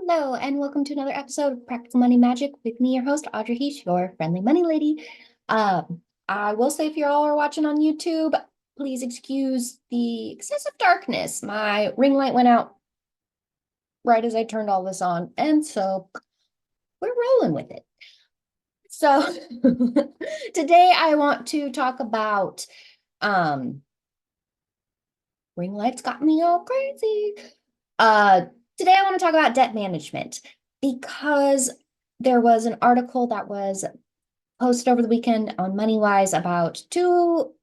Hello, and welcome to another episode of Practical Money Magic with me, your host, Audrey Heesch, your friendly money lady. I will say if you all are watching on YouTube, please excuse the excessive darkness. My ring light went out right as I turned all this on, and so we're rolling with it. So today I want to talk about ring lights got me all crazy. Uh, Today I want to talk about debt management because there was an article that was posted over the weekend on MoneyWise about two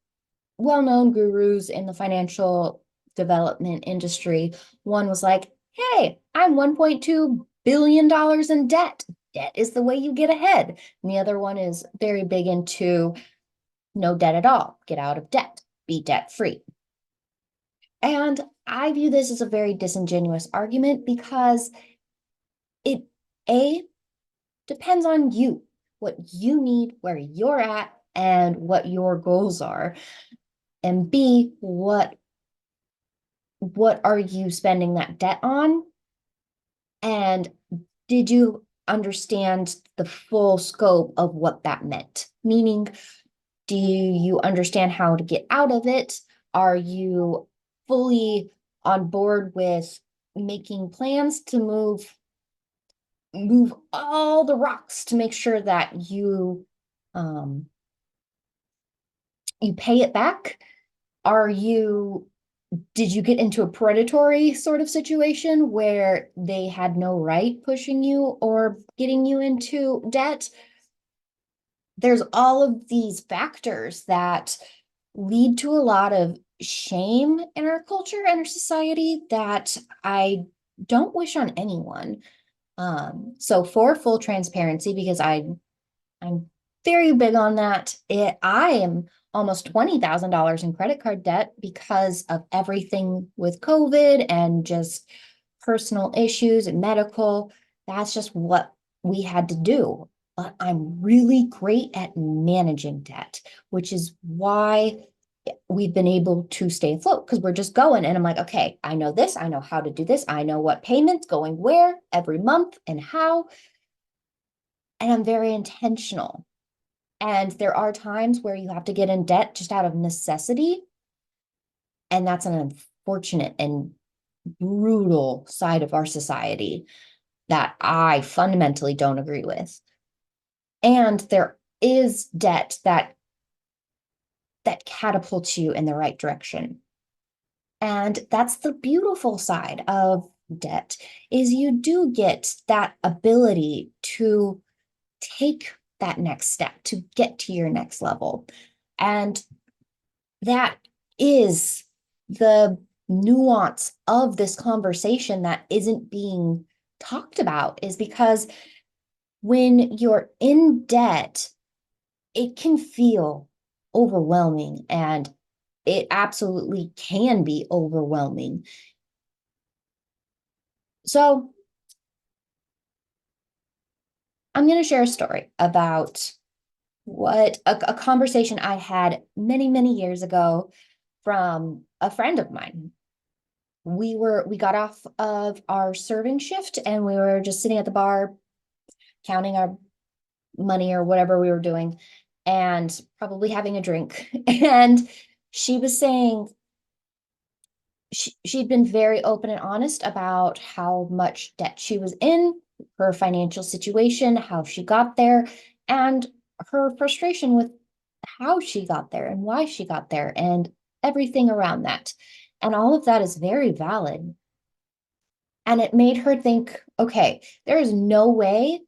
well-known gurus in the financial development industry. One was like, hey, I'm $1.2 billion in debt. Debt is the way you get ahead. And the other one is very big into no debt at all. Get out of debt. Be debt free. And I view this as a very disingenuous argument because it A depends on you, what you need, where you're at, and what your goals are. And B, what are you spending that debt on? And did you understand the full scope of what that meant? Meaning, do you understand how to get out of it? Are you fully on board with making plans to move all the rocks to make sure that um you pay it back? Are you Did you get into a predatory sort of situation where they had no right pushing you or getting you into debt? There's all of these factors that lead to a lot of shame in our culture and our society that I don't wish on anyone. So for full transparency, because I'm very big on that. I am almost $20,000 in credit card debt because of everything with COVID and just personal issues and medical. That's just what we had to do. But I'm really great at managing debt, which is why we've been able to stay afloat because we're just going. And I'm like, okay, I know this. I know how to do this. I know what payments going where every month and how. And I'm very intentional. And there are times where you have to get in debt just out of necessity. And that's an unfortunate and brutal side of our society that I fundamentally don't agree with. And there is debt that catapults you in the right direction. And that's the beautiful side of debt is you do get that ability to take that next step to get to your next level. And that is the nuance of this conversation that isn't being talked about, is because when you're in debt, it can feel overwhelming, and it absolutely can be overwhelming. So I'm going to share a story about what a conversation I had many, many years ago from a friend of mine. We got off of our serving shift and we were just sitting at the bar counting our money or whatever we were doing and probably having a drink. And she was saying she'd been very open and honest about how much debt she was in, her financial situation, how she got there, and her frustration with how she got there and why she got there and everything around that. And all of that is very valid. And it made her think, okay, there is no way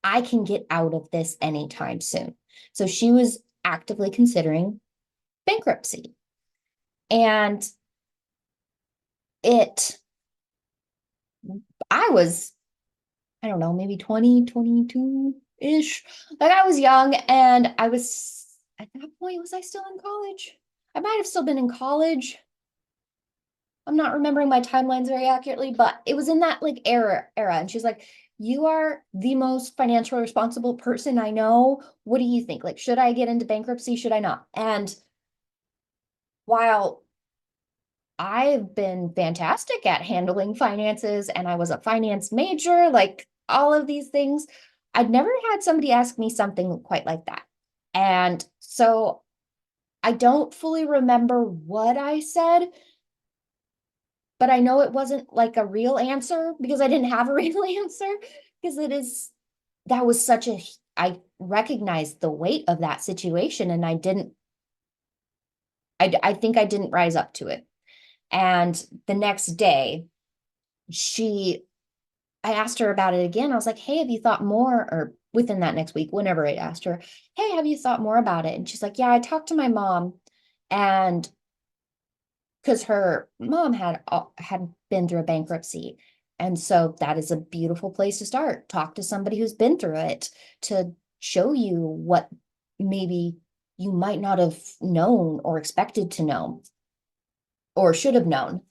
I can get out of this anytime soon. So she was actively considering bankruptcy. And it, I was, I don't know, maybe 20, 22-ish. Like I was young and I was, at that point, was I still in college? I might have still been in college. I'm not remembering my timelines very accurately, but it was in that like era. And she's like, you are the most financially responsible person I know. What do you think? Like, should I get into bankruptcy? Should I not? And while I've been fantastic at handling finances and I was a finance major, like all of these things. I'd never had somebody ask me something quite like that. And so I don't fully remember what I said, but I know it wasn't like a real answer because I didn't have a real answer because that was I recognized the weight of that situation and I think I didn't rise up to it. And the next day, she I asked her about it again. I was like, hey, have you thought more? Or within that next week, whenever I asked her, hey, have you thought more about it? And she's like, yeah, I talked to my mom. And because her mom had been through a bankruptcy. And so that is a beautiful place to start. Talk to somebody who's been through it to show you what maybe you might not have known or expected to know or should have known,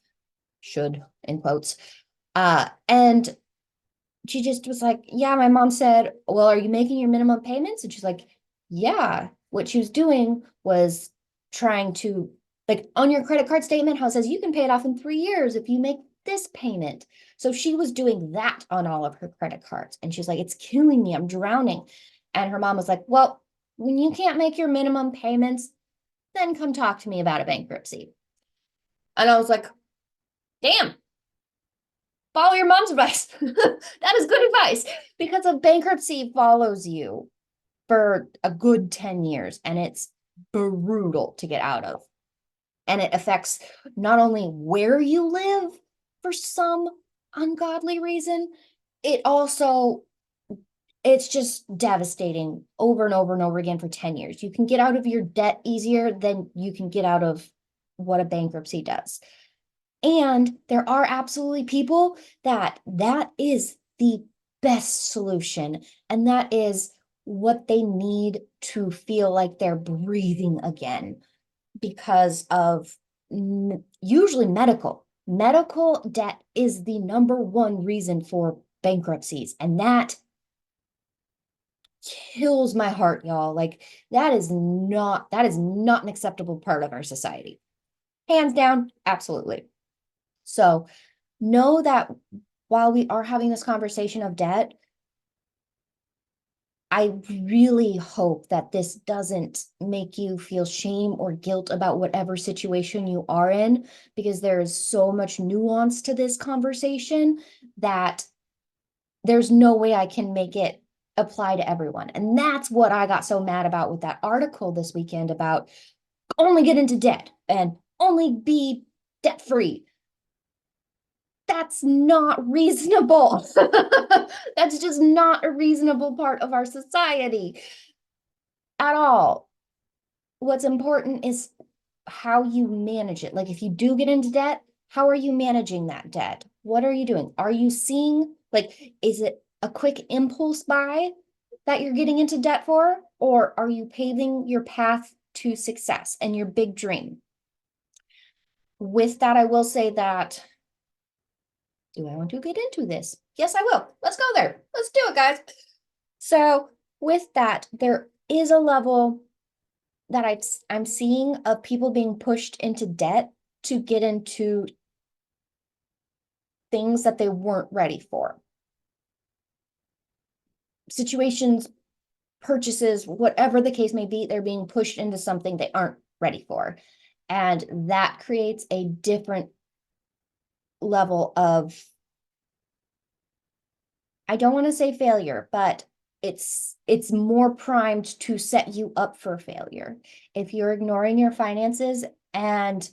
should in quotes. And she just was like, yeah, my mom said, well, are you making your minimum payments? And she's like, yeah. What she was doing was trying to, like, on your credit card statement, how it says you can pay it off in 3 years if you make this payment. So she was doing that on all of her credit cards. And she's like, it's killing me. I'm drowning. And her mom was like, well, when you can't make your minimum payments, then come talk to me about a bankruptcy. And I was like, damn, follow your mom's advice. That is good advice because a bankruptcy follows you for a good 10 years and it's brutal to get out of. And it affects not only where you live for some ungodly reason, it also it's just devastating over and over and over again for 10 years. You can get out of your debt easier than you can get out of what a bankruptcy does. And there are absolutely people that is the best solution. And that is what they need to feel like they're breathing again because of usually medical. Medical debt is the number one reason for bankruptcies. And that kills my heart, y'all. Like that is not an acceptable part of our society. Hands down, absolutely. So know that while we are having this conversation of debt, I really hope that this doesn't make you feel shame or guilt about whatever situation you are in, because there is so much nuance to this conversation that there's no way I can make it apply to everyone. And that's what I got so mad about with that article this weekend about only get into debt and only be debt free. That's not reasonable. That's just not a reasonable part of our society at all. What's important is how you manage it. Like if you do get into debt, how are you managing that debt? What are you doing? Are you seeing, like, is it a quick impulse buy that you're getting into debt for? Or are you paving your path to success and your big dream? With that, I will say that do I want to get into this? Yes, I will. Let's go there. Let's do it, guys. So with that, there is a level that I'm seeing of people being pushed into debt to get into things that they weren't ready for. Situations, purchases, whatever the case may be, they're being pushed into something they aren't ready for. And that creates a different level of, I don't want to say failure, but it's more primed to set you up for failure. If you're ignoring your finances and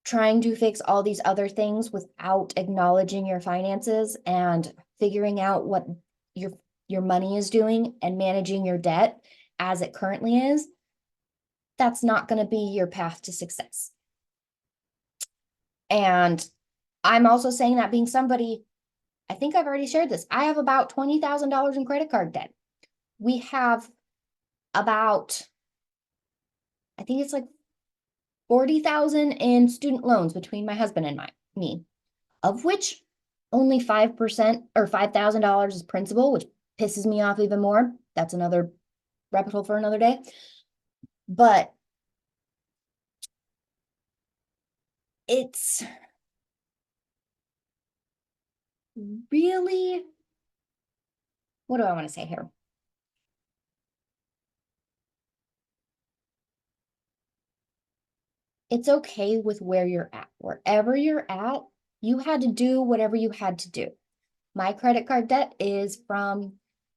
trying to fix all these other things without acknowledging your finances and figuring out what your money is doing and managing your debt as it currently is, that's not going to be your path to success. And I'm also saying that being somebody, I think I've already shared this. I have about $20,000 in credit card debt. We have about, I think it's like 40,000 in student loans between my husband and me, of which only 5% or $5,000 is principal, which pisses me off even more. That's another rabbit hole for another day. But it's really, what do I want to say here? It's okay with where you're at. Wherever you're at, you had to do whatever you had to do. My credit card debt is from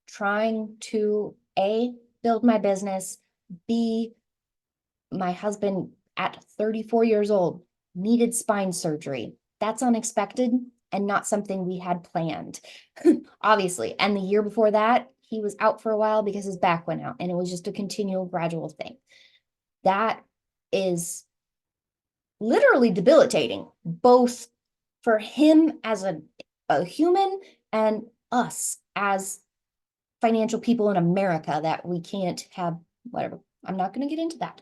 trying to A, build my business, B, my husband at 34 years old needed spine surgery. That's unexpected and not something we had planned, obviously. And the year before that, he was out for a while because his back went out, and it was just a continual gradual thing. That is literally debilitating, both for him as a human and us as financial people in America, that we can't have whatever. I'm not going to get into that.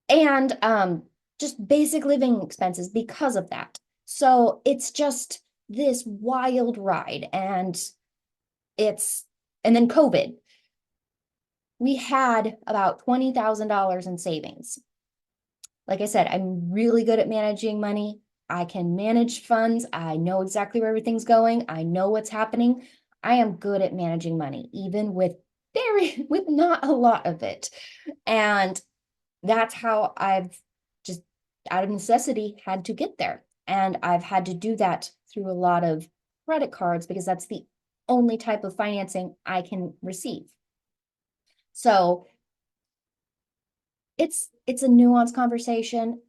And just basic living expenses because of that. So it's just this wild ride. And then COVID, we had about $20,000 in savings. Like I said, I'm really good at managing money. I can manage funds. I know exactly where everything's going. I know what's happening. I am good at managing money, even with not a lot of it. And that's how I've just out of necessity had to get there. And I've had to do that through a lot of credit cards because that's the only type of financing I can receive. So it's a nuanced conversation,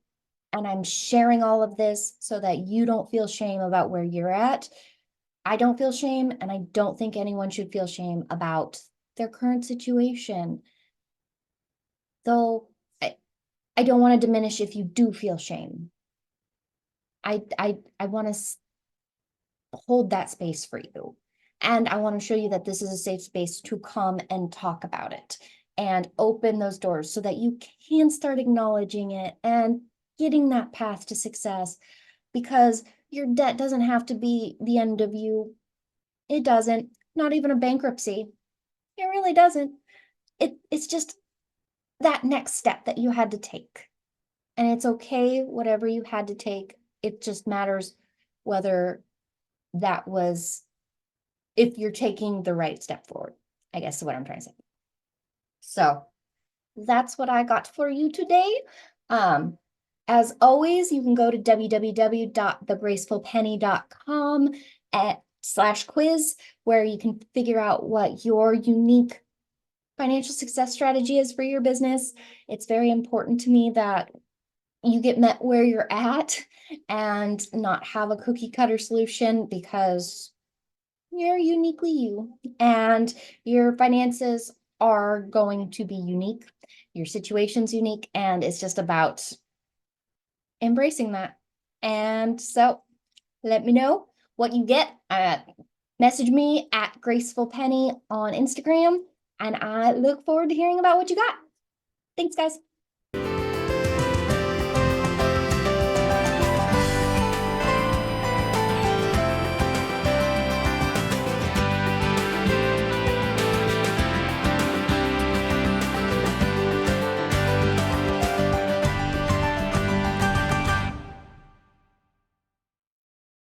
and I'm sharing all of this so that you don't feel shame about where you're at. I don't feel shame, and I don't think anyone should feel shame about their current situation. Though I don't want to diminish if you do feel shame. I want to hold that space for you. And I want to show you that this is a safe space to come and talk about it and open those doors so that you can start acknowledging it and getting that path to success, because your debt doesn't have to be the end of you. It doesn't, not even a bankruptcy. It really doesn't. It's just that next step that you had to take. And it's okay, whatever you had to take. It just matters whether that was, if you're taking the right step forward, I guess is what I'm trying to say. So that's what I got for you today. Um, as always, you can go to www.thegracefulpenny.com /quiz, where you can figure out what your unique financial success strategy is for your business. It's very important to me that you get met where you're at and not have a cookie cutter solution, because you're uniquely you, and your finances are going to be unique. Your situation's unique, and it's just about embracing that. And so let me know what you get. Message me at Graceful Penny on Instagram, and I look forward to hearing about what you got. Thanks, guys.